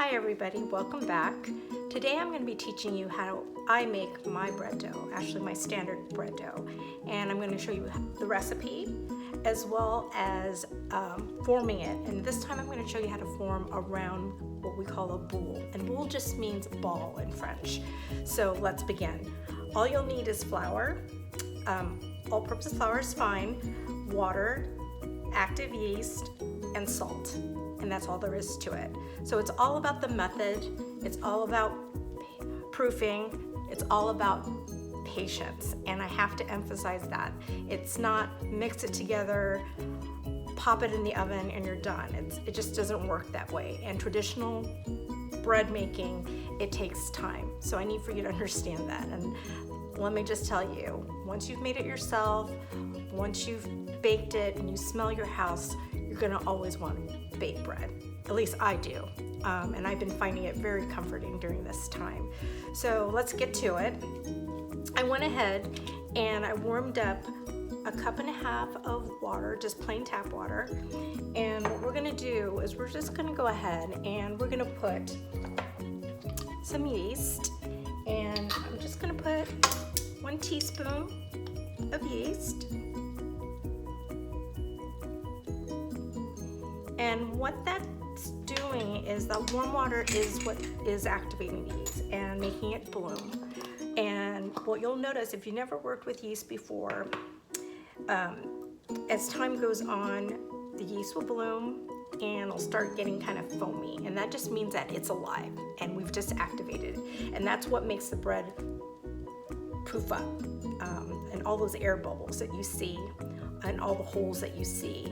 Hi everybody, welcome back. Today I'm going to be teaching you how I make my bread dough, actually my standard bread dough. And I'm going to show you the recipe as well as forming it. And this time I'm going to show you how to form around what we call a boule. And boule just means ball in French. So let's begin. All you'll need is flour, all-purpose flour is fine, water, active yeast, and salt. And that's all there is to it. So it's all about the method, it's all about proofing, it's all about patience, and I have to emphasize that. It's not mix it together, pop it in the oven, and you're done. It just doesn't work that way. And traditional bread making, it takes time. So I need for you to understand that. And let me just tell you, once you've made it yourself, once you've baked it and you smell your house, you're gonna always want baked bread. At least I do. And I've been finding it very comforting during this time. So let's get to it. I went ahead and I warmed up 1.5 cups of water, just plain tap water. And what we're gonna do is we're just gonna go ahead and we're gonna put some yeast. And I'm just gonna put 1 teaspoon of yeast. And what that's doing is that warm water is what is activating the yeast and making it bloom. And what you'll notice if you never worked with yeast before, as time goes on, the yeast will bloom and it'll start getting kind of foamy. And that just means that it's alive and we've just activated it. And that's what makes the bread poof up. And all those air bubbles that you see and all the holes that you see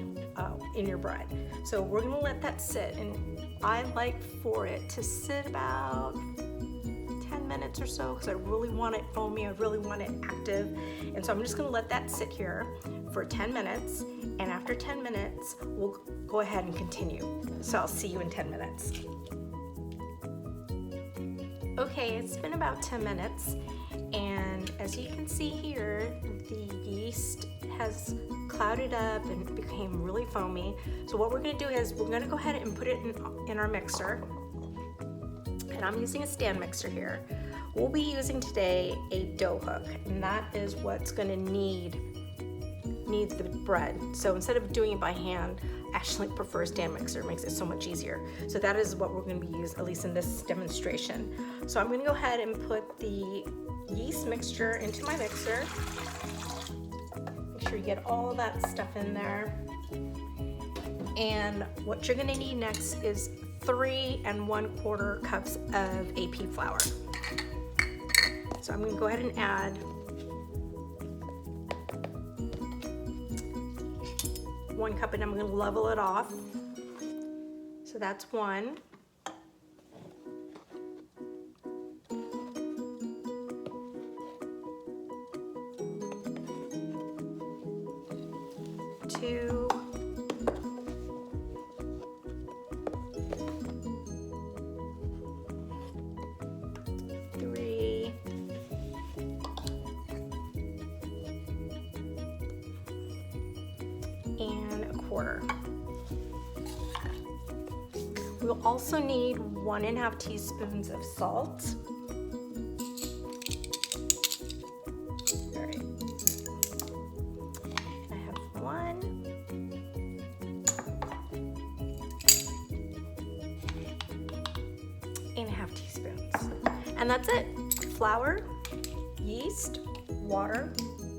in your bread. So we're gonna let that sit, and I like for it to sit about 10 minutes or so because I really want it foamy, I really want it active. And so I'm just gonna let that sit here for 10 minutes, and after 10 minutes, we'll go ahead and continue. So I'll see you in 10 minutes. Okay, it's been about 10 minutes, and as you can see here, the yeast has clouded up and became really foamy. So what we're gonna do is we're gonna go ahead and put it in our mixer. And I'm using a stand mixer here. We'll be using today a dough hook, and that is what's gonna need the bread. So instead of doing it by hand, I actually prefer a stand mixer. It makes it so much easier. So that is what we're gonna be using, at least in this demonstration. So I'm gonna go ahead and put the yeast mixture into my mixer. Make sure you get all that stuff in there. And what you're gonna need next is 3 1/4 cups of AP flour. So I'm gonna go ahead and add 1 cup, and I'm gonna level it off. So that's 1. 2. 3. And 1/4. We'll also need 1.5 teaspoons of salt. All right. I have 1.5 teaspoons. And that's it. Flour, yeast, water,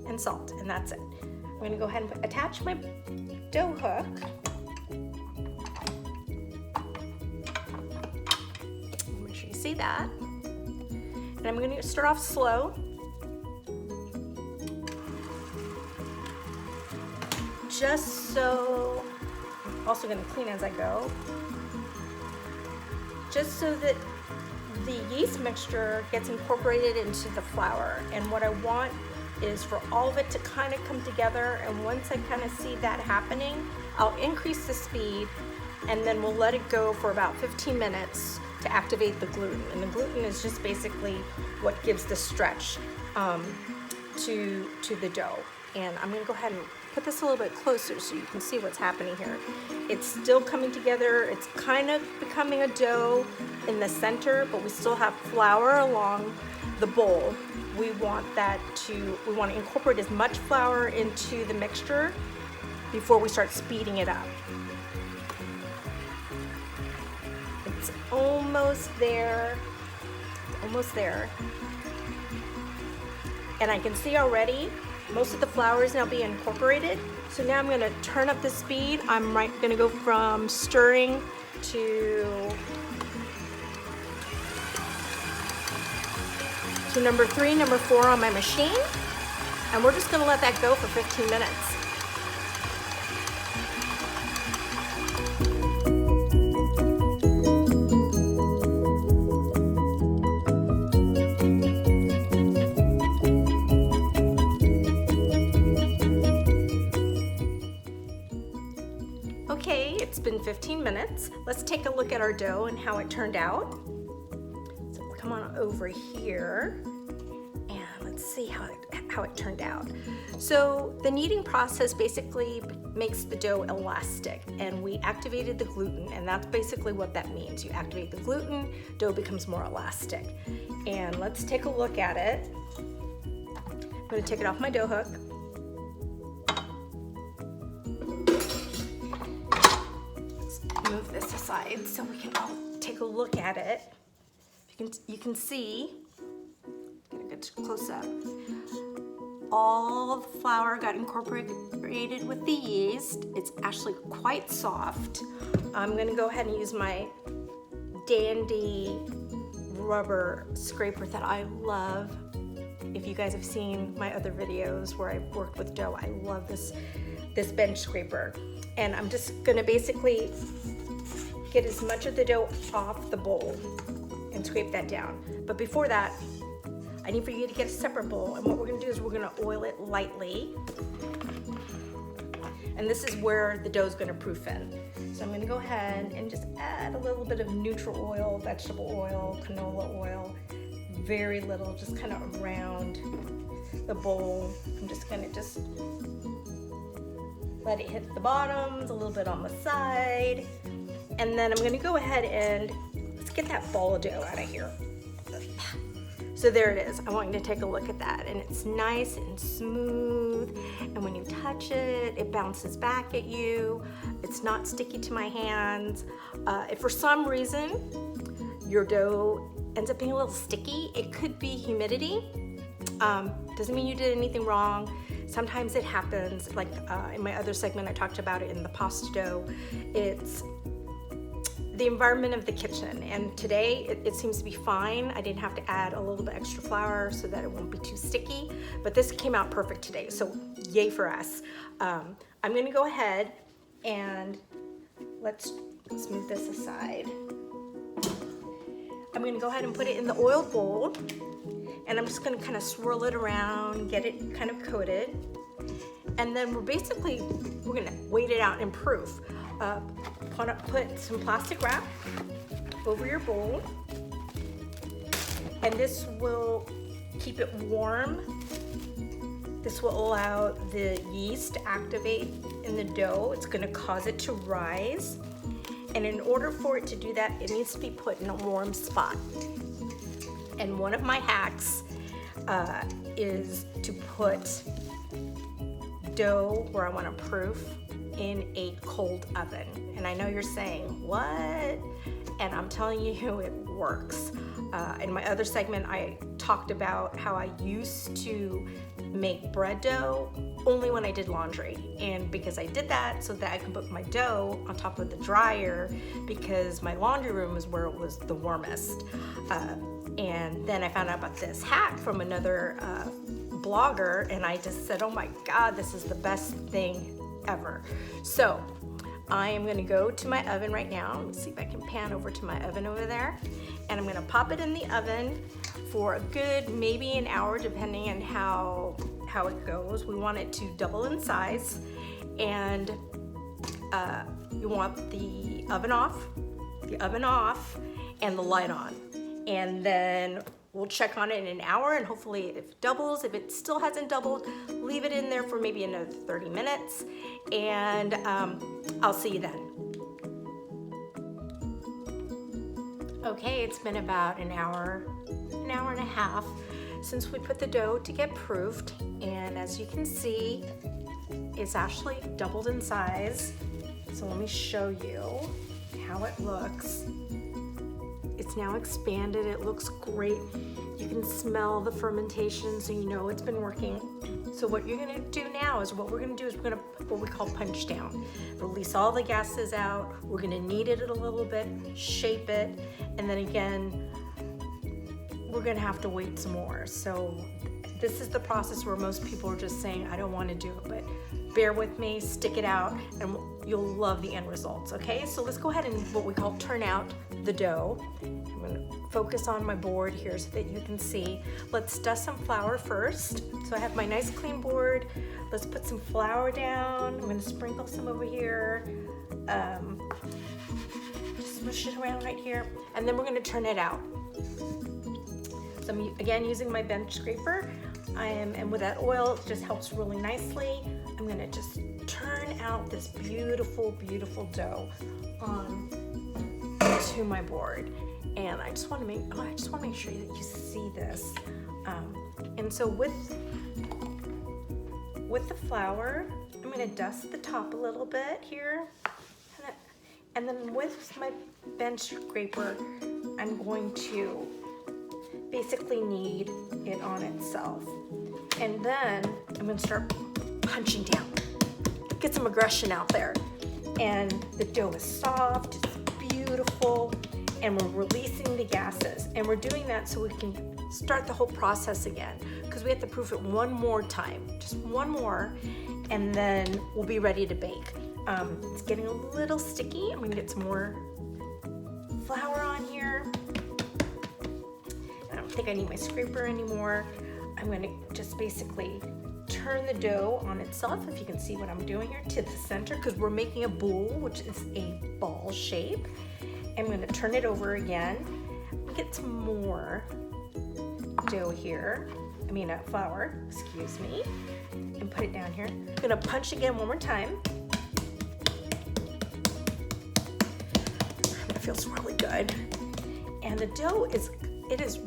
and salt, and that's it. I'm gonna go ahead and attach my dough hook. Make sure you see that. And I'm gonna start off slow. Just so, I'm also gonna clean as I go. Just so that the yeast mixture gets incorporated into the flour. And what I want is for all of it to kind of come together, and once I kind of see that happening, I'll increase the speed, and then we'll let it go for about 15 minutes to activate the gluten. And the gluten is just basically what gives the stretch to the dough. And I'm gonna go ahead and put this a little bit closer so you can see what's happening here. It's still coming together. It's kind of becoming a dough in the center, but we still have flour along the bowl. We want to incorporate as much flour into the mixture before we start speeding it up. It's almost there, almost there. And I can see already most of the flour is now being incorporated. So now I'm gonna turn up the speed. I'm gonna go from stirring to number 3, number 4 on my machine. And we're just gonna let that go for 15 minutes. Okay, it's been 15 minutes. Let's take a look at our dough and how it turned out. So we'll come on over here and let's see how it turned out. So the kneading process basically makes the dough elastic, and we activated the gluten, and that's basically what that means. You activate the gluten, dough becomes more elastic. And let's take a look at it. I'm going to take it off my dough hook. Move this aside so we can all take a look at it. You can see, get a good close up, all the flour got incorporated with the yeast. It's actually quite soft. I'm gonna go ahead and use my dandy rubber scraper that I love. If you guys have seen my other videos where I've worked with dough, I love this bench scraper. And I'm just gonna basically get as much of the dough off the bowl and scrape that down. But before that, I need for you to get a separate bowl, and what we're gonna do is we're gonna oil it lightly. And this is where the dough is gonna proof in. So I'm gonna go ahead and just add a little bit of neutral oil, vegetable oil, canola oil, very little, just kind of around the bowl. I'm just gonna let it hit the bottoms, a little bit on the side. And then I'm gonna go ahead and let's get that ball of dough out of here. So there it is. I want you to take a look at that. And it's nice and smooth. And when you touch it, it bounces back at you. It's not sticky to my hands. If for some reason your dough ends up being a little sticky, it could be humidity. Doesn't mean you did anything wrong. Sometimes it happens, like in my other segment I talked about it in the pasta dough. It's the environment of the kitchen, and today it seems to be fine. I didn't have to add a little bit extra flour so that it won't be too sticky, but this came out perfect today, so yay for us. I'm gonna go ahead and let's move this aside. I'm gonna go ahead and put it in the oiled bowl, and I'm just gonna kind of swirl it around, get it kind of coated, and then we're gonna wait it out and proof. Put some plastic wrap over your bowl, and this will keep it warm. This will allow the yeast to activate in the dough. It's gonna cause it to rise, and in order for it to do that, it needs to be put in a warm spot. And one of my hacks is to put dough where I want to proof in a cold oven. And I know you're saying, what? And I'm telling you, it works. In my other segment, I talked about how I used to make bread dough only when I did laundry. And because I did that so that I could put my dough on top of the dryer, because my laundry room is where it was the warmest. And then I found out about this hack from another blogger, and I just said, oh my God, this is the best thing ever. So I am gonna go to my oven right now. Let me see if I can pan over to my oven over there. And I'm gonna pop it in the oven for a good, maybe an hour, depending on how it goes. We want it to double in size, and you want the oven off and the light on. And then we'll check on it in an hour, and hopefully if it doubles. If it still hasn't doubled, leave it in there for maybe another 30 minutes, and I'll see you then. Okay, it's been about an hour and a half since we put the dough to get proofed, and as you can see, it's actually doubled in size. So let me show you how it looks. It's now expanded. It looks great. You can smell the fermentation, so you know it's been working. So what you're gonna do now is we're gonna what we call punch down. Release all the gases out. We're gonna knead it a little bit, shape it, and then again, we're gonna have to wait some more. So this is the process where most people are just saying, I don't wanna do it, but bear with me, stick it out, and you'll love the end results, okay? So let's go ahead and what we call turn out the dough. I'm gonna focus on my board here so that you can see. Let's dust some flour first. So I have my nice clean board. Let's put some flour down. I'm gonna sprinkle some over here. Just smush it around right here. And then we're gonna turn it out. So I'm again using my bench scraper. And with that oil, it just helps really nicely. I'm gonna just turn out this beautiful, beautiful dough onto my board. And I just wanna make sure that you see this. And so with the flour, I'm gonna dust the top a little bit here. And then with my bench scraper, I'm going to basically knead it on itself. And then I'm gonna start punching down. Get some aggression out there. And the dough is soft, it's beautiful, and we're releasing the gases. And we're doing that so we can start the whole process again, because we have to proof it one more time, just one more, and then we'll be ready to bake. It's getting a little sticky. I'm gonna get some more flour on here. I don't think I need my scraper anymore. I'm gonna just basically turn the dough on itself, if you can see what I'm doing here, to the center, because we're making a boule, which is a ball shape. I'm gonna turn it over again. Get some more dough here. Flour, excuse me, and put it down here. I'm gonna punch again one more time. It feels really good. And the dough is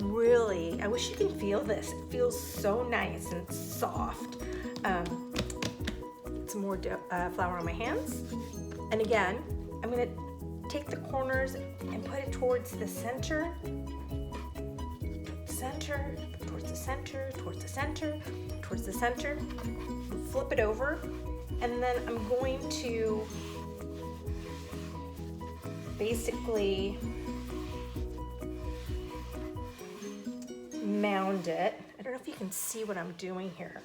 really, I wish you can feel this. It feels so nice and soft. Some more flour on my hands. And again, I'm gonna take the corners and put it towards the center, towards the center, towards the center, towards the center. Flip it over, and then I'm going to basically mound it. I don't know if you can see what I'm doing here.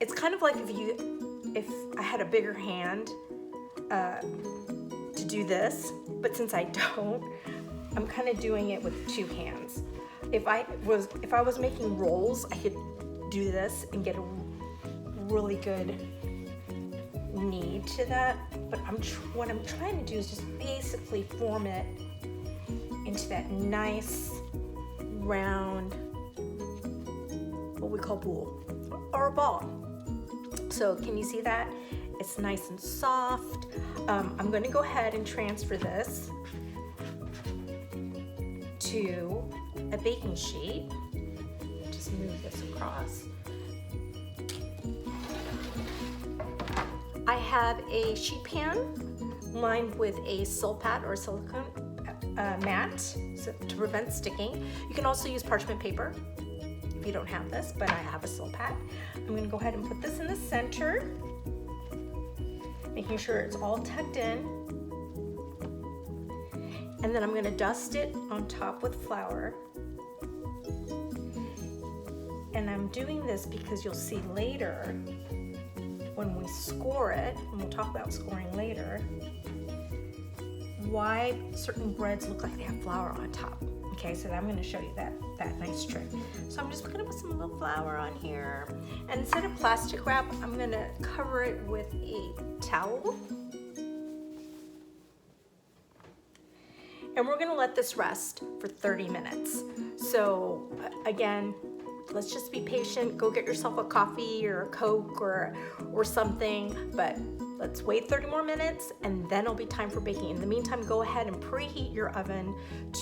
It's kind of like if I had a bigger hand to do this, but since I don't, I'm kind of doing it with two hands. If I was making rolls, I could do this and get a really good knead to that, but what I'm trying to do is just basically form it into that nice round, what we call boule, or a ball. So can you see that? It's nice and soft. I'm going to go ahead and transfer this to a baking sheet. Just move this across. I have a sheet pan lined with a silpat or silicone mat to prevent sticking. You can also use parchment paper if you don't have this, but I have a silpat. I'm going to go ahead and put this in the center, making sure it's all tucked in. And then I'm going to dust it on top with flour. And I'm doing this because you'll see later when we score it, and we'll talk about scoring later, why certain breads look like they have flour on top. Okay, so I'm going to show you that nice trick. So I'm just going to put some little flour on here. And instead of plastic wrap, I'm going to cover it with a towel. And we're going to let this rest for 30 minutes. So again, let's just be patient. Go get yourself a coffee or a Coke or something, but let's wait 30 more minutes and then it'll be time for baking. In the meantime, go ahead and preheat your oven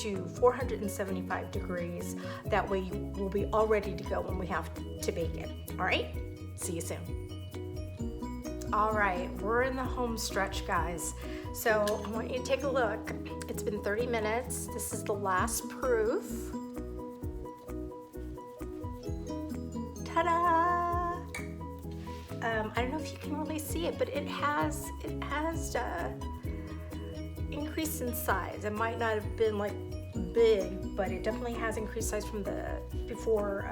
to 475 degrees. That way you will be all ready to go when we have to bake it. All right, see you soon. All right, we're in the home stretch, guys. So I want you to take a look. It's been 30 minutes. This is the last proof. Ta-da! I don't know if you can really see it, but it has increased in size. It might not have been like big, but it definitely has increased size from the before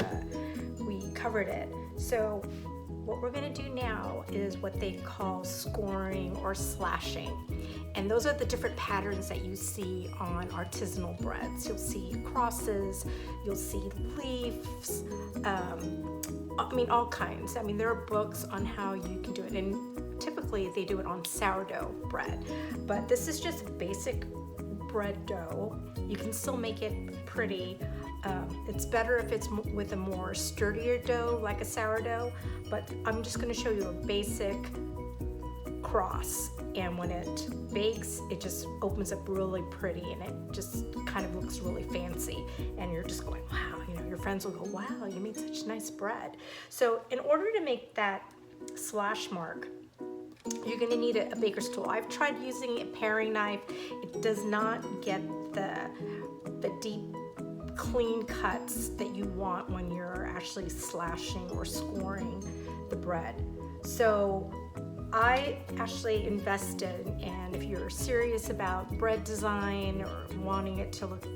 we covered it. So what we're going to do now is what they call scoring or slashing. And those are the different patterns that you see on artisanal breads. You'll see crosses, you'll see leaves, I mean, all kinds. I mean, there are books on how you can do it, and typically they do it on sourdough bread. But this is just basic bread dough. You can still make it pretty. It's better if it's with a more sturdier dough, like a sourdough, but I'm just gonna show you a basic cross. And when it bakes, it just opens up really pretty and it just kind of looks really fancy. And you're just going, wow, you know, your friends will go, wow, you made such nice bread. So in order to make that slash mark, you're gonna need a baker's tool. I've tried using a paring knife. It does not get the deep, clean cuts that you want when you're actually slashing or scoring the bread. So I actually invested, and if you're serious about bread design or wanting it to look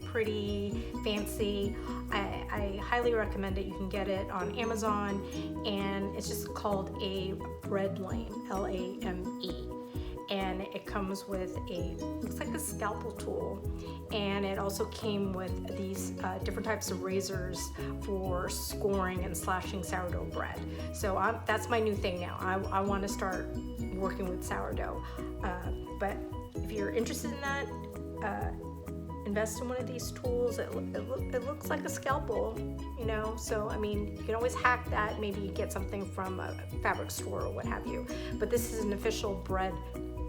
pretty fancy, I highly recommend it. You can get it on Amazon, and it's just called a bread lame, L-A-M-E. And it comes with looks like a scalpel tool, and it also came with these different types of razors for scoring and slashing sourdough bread. So that's my new thing now. I want to start working with sourdough. But if you're interested in that, invest in one of these tools. It looks like a scalpel, you know, so I mean, you can always hack that. Maybe you get something from a fabric store or what have you. But this is an official bread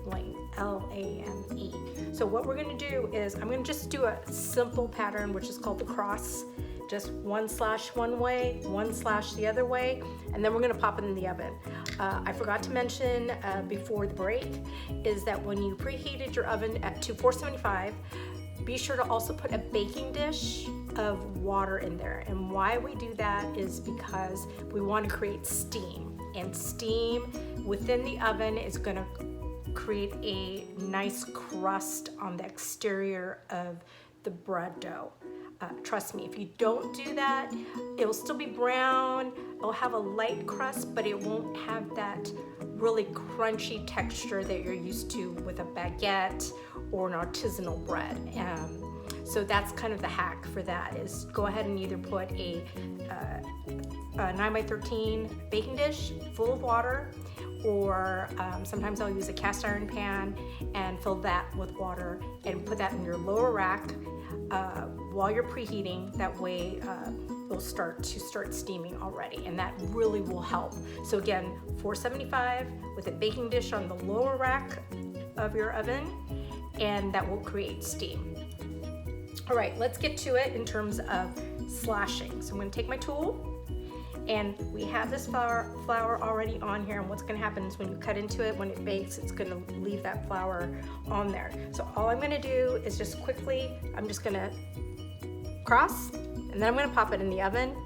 lame, L-A-M-E. So what we're going to do is I'm going to just do a simple pattern, which is called the cross. Just one slash one way, one slash the other way, and then we're going to pop it in the oven. I forgot to mention before the break is that when you preheated your oven to 475, be sure to also put a baking dish of water in there. And why we do that is because we want to create steam. And steam within the oven is going to create a nice crust on the exterior of the bread dough. Trust me, if you don't do that, it will still be brown. It'll have a light crust, but it won't have that really crunchy texture that you're used to with a baguette or an artisanal bread. So that's kind of the hack for that, is go ahead and either put a 9x13 baking dish full of water, or sometimes I'll use a cast iron pan and fill that with water and put that in your lower rack while you're preheating. That way it'll start steaming already, and that really will help. So again, 475 with a baking dish on the lower rack of your oven, and that will create steam. All right, let's get to it in terms of slashing. So I'm going to take my tool, and we have this flour already on here, and what's going to happen is when you cut into it, when it bakes, it's going to leave that flour on there. So all I'm going to do is just quickly, I'm just going to cross, and then I'm going to pop it in the oven,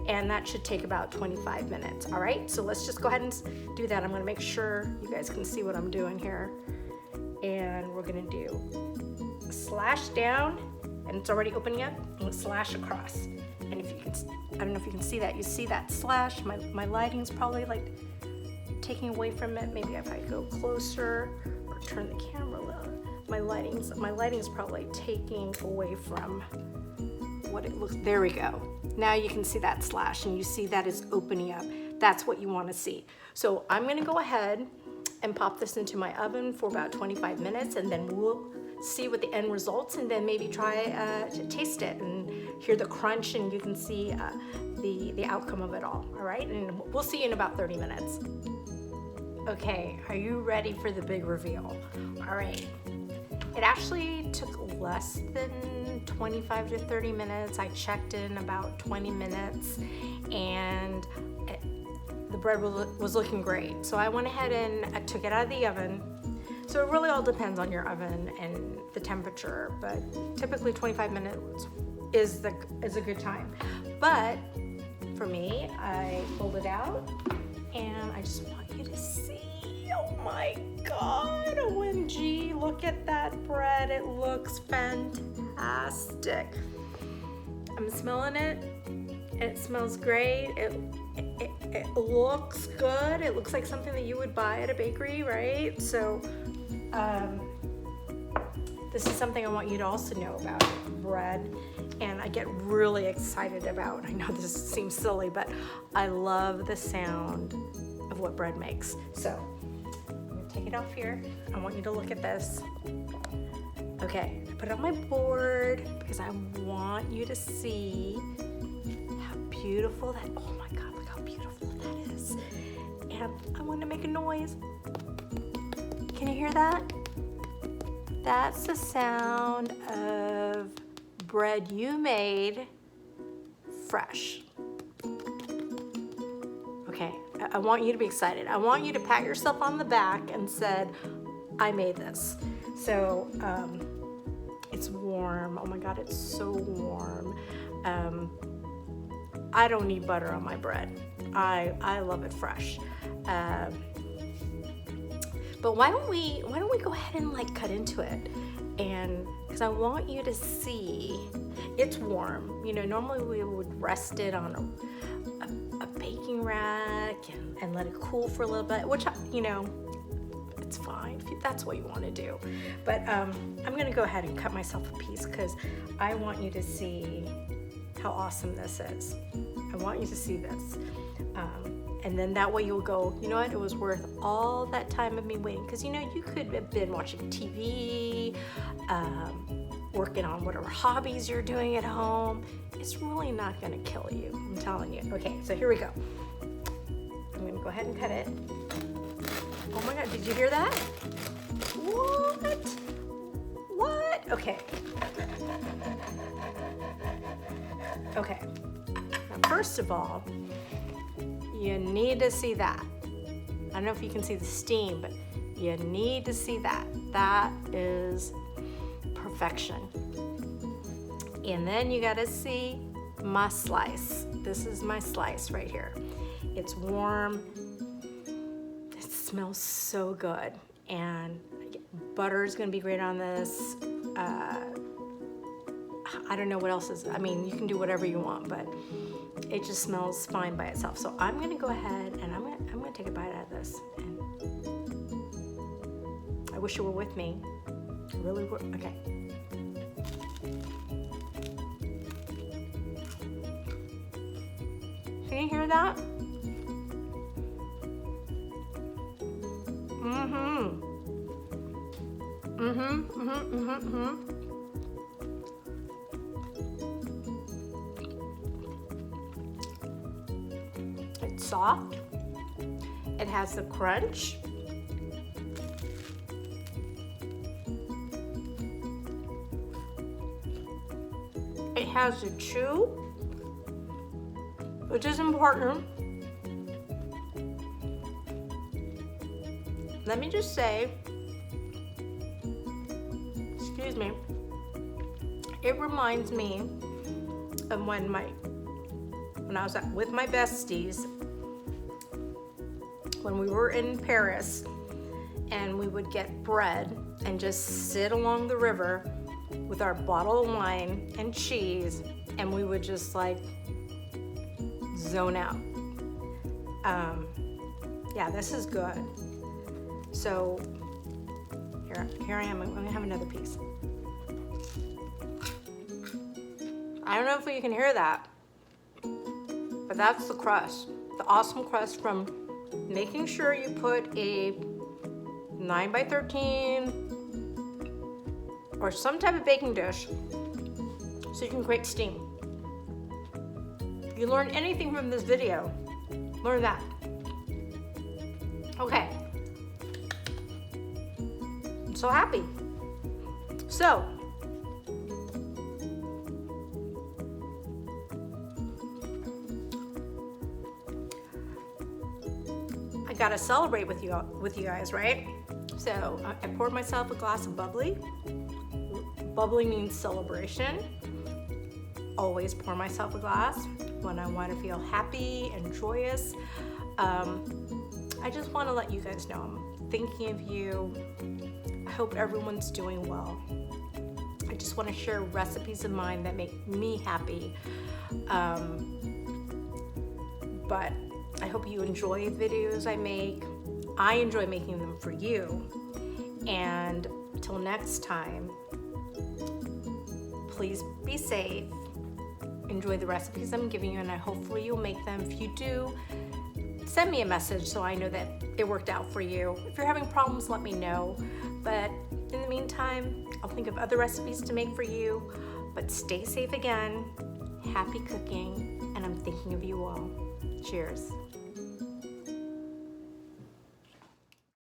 and that should take about 25 minutes. All right, so let's just go ahead and do that. I'm going to make sure you guys can see what I'm doing here, and we're going to do a slash down, and it's already opening up, and we'll slash across. And if you can, I don't know if you can see that. You see that slash? My lighting's probably like taking away from it. Maybe if I go closer or turn the camera a little. My lighting's probably taking away from what it looks. There we go. Now you can see that slash, and you see that is opening up. That's what you want to see. So I'm going to go ahead and pop this into my oven for about 25 minutes, and then we'll see what the end results, and then maybe try to taste it and hear the crunch, and you can see the outcome of it all right? And we'll see you in about 30 minutes. Okay, are you ready for the big reveal? All right. It actually took less than 25 to 30 minutes. I checked in about 20 minutes, and the bread was looking great. So I went ahead and I took it out of the oven. So it really all depends on your oven and the temperature, but typically 25 minutes is a good time. But for me, I pulled it out, and I just want you to see. Oh my God, OMG, look at that bread. It looks fantastic. I'm smelling it. It smells great. It looks good. It looks like something that you would buy at a bakery, right? So this is something I want you to also know about bread, and I get really excited about. I know this seems silly, but I love the sound of what bread makes. So I'm gonna take it off here. I want you to look at this. Okay, I put it on my board because I want you to see how beautiful that, oh my God, look how beautiful that is. And I want to make a noise. Can you hear that? That's the sound of bread you made fresh. Okay, I want you to be excited. I want you to pat yourself on the back and said, I made this. So it's warm. Oh my God, it's so warm. I don't need butter on my bread. I love it fresh. But why don't we go ahead and like cut into it? And because I want you to see, it's warm. You know, normally we would rest it on a baking rack and let it cool for a little bit, which, you know, it's fine if that's what you want to do. But I'm gonna go ahead and cut myself a piece because I want you to see how awesome this is. I want you to see this. And then that way you'll go, you know what, it was worth all that time of me waiting. Because, you know, you could have been watching TV, working on whatever hobbies you're doing at home. It's really not going to kill you, I'm telling you. Okay, so here we go. I'm going to go ahead and cut it. Oh my God, did you hear that? What? What? Okay. Okay. Now, first of all, you need to see that. I don't know if you can see the steam, but you need to see that. That is perfection. And then you gotta see my slice. This is my slice right here. It's warm. It smells so good. And butter is gonna be great on this. I don't know what else is, I mean, you can do whatever you want, but it just smells fine by itself. So I'm gonna go ahead and I'm gonna take a bite out of this. And I wish you were with me. I really would. Okay. Can you hear that? It's soft. It has the crunch. It has the chew, which is important. Let me just say, excuse me, it reminds me of when I was with my besties, when we were in Paris, and we would get bread and just sit along the river with our bottle of wine and cheese, and we would just like zone out. Yeah, this is good. So here I am. I'm gonna have another piece. I don't know if you can hear that, but that's the crust, the awesome crust from making sure you put a 9 by 13 or some type of baking dish so you can create steam. If you learn anything from this video, learn that. Okay. I'm so happy. So, I gotta celebrate with you guys, right? So I poured myself a glass of bubbly. Bubbly means celebration. Always pour myself a glass when I want to feel happy and joyous. I just want to let you guys know I'm thinking of you. I hope everyone's doing well. I just want to share recipes of mine that make me happy. But I hope you enjoy the videos I make. I enjoy making them for you. And till next time, please be safe. Enjoy the recipes I'm giving you, and hopefully you'll make them. If you do, send me a message so I know that it worked out for you. If you're having problems, let me know. But in the meantime, I'll think of other recipes to make for you. But stay safe again. Happy cooking, and I'm thinking of you all. Cheers.